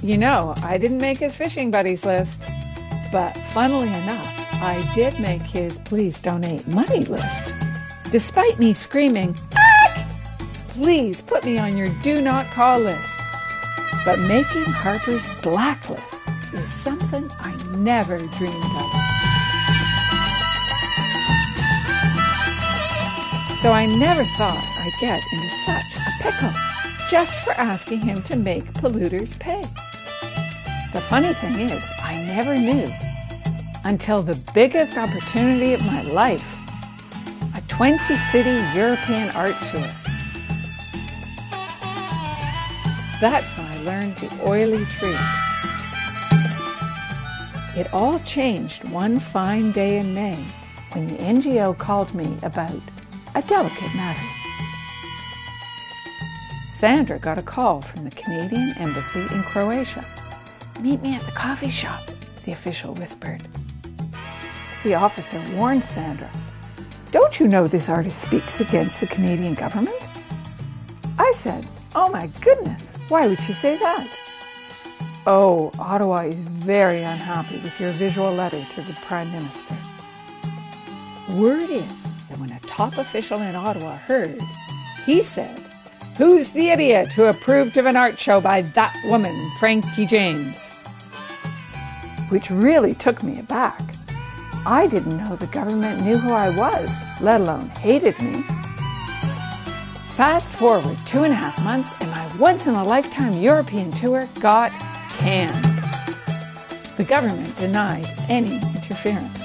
You know, I didn't make his fishing buddies list, but funnily enough, I did make his please donate money list. Despite me screaming, "Ah! Please put me on your do not call list." But making Harper's blacklist is something I never dreamed of. So I never thought I'd get into such a pickle just for asking him to make polluters pay. The funny thing is, I never knew until the biggest opportunity of my life, a 20-city European art tour. That's when I learned the oily truth. It all changed one fine day in May when the NGO called me about a delicate matter. Sandra got a call from the Canadian Embassy in Croatia. "Meet me at the coffee shop," the official whispered. The officer warned Sandra, "Don't you know this artist speaks against the Canadian government?" I said, "Oh my goodness, why would she say that?" "Oh, Ottawa is very unhappy with your visual letter to the Prime Minister." Word is that when a top official in Ottawa heard, he said, "Who's the idiot who approved of an art show by that woman, Frankie James?" Which really took me aback. I didn't know the government knew who I was, let alone hated me. Fast forward 2.5 months and my once-in-a-lifetime European tour got canned. The government denied any interference.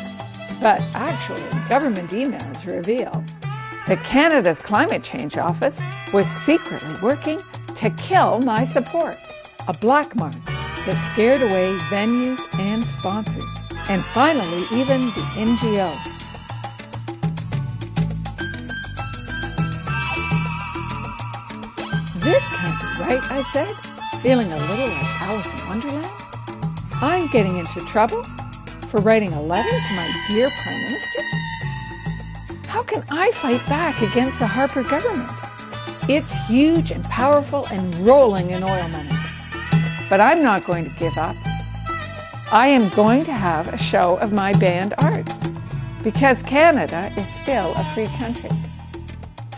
But actually, government emails reveal that Canada's Climate Change Office was secretly working to kill my support, a black mark that scared away venues and sponsors, and finally even the NGO. "This can't be right," I said, feeling a little like Alice in Wonderland. "I'm getting into trouble for writing a letter to my dear Prime Minister? How can I fight back against the Harper government? It's huge and powerful and rolling in oil money. But I'm not going to give up. I am going to have a show of my band art because Canada is still a free country."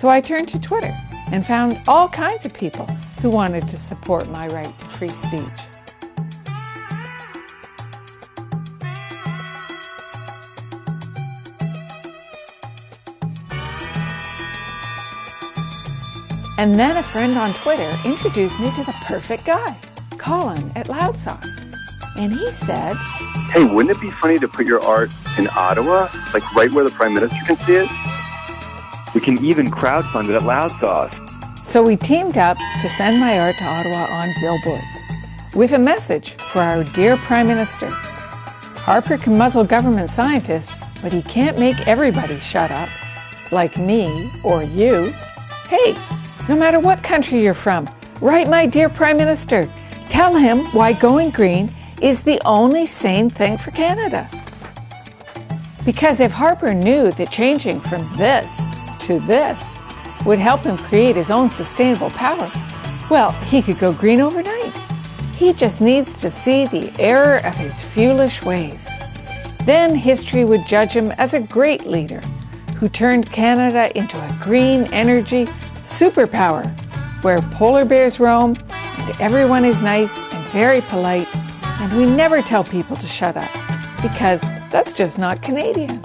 So I turned to Twitter and found all kinds of people who wanted to support my right to free speech. And then a friend on Twitter introduced me to the perfect guy, Colin at Loud Sauce. And he said, "Hey, wouldn't it be funny to put your art in Ottawa, like right where the Prime Minister can see it? We can even crowdfund it at Loud Sauce." So we teamed up to send my art to Ottawa on billboards with a message for our dear Prime Minister. Harper can muzzle government scientists, but he can't make everybody shut up, like me or you. Hey, no matter what country you're from, write my dear Prime Minister. Tell him why going green is the only sane thing for Canada. Because if Harper knew that changing from this to this would help him create his own sustainable power, well, he could go green overnight. He just needs to see the error of his foolish ways. Then history would judge him as a great leader who turned Canada into a green energy superpower where polar bears roam and everyone is nice and very polite, and we never tell people to shut up because that's just not Canadian.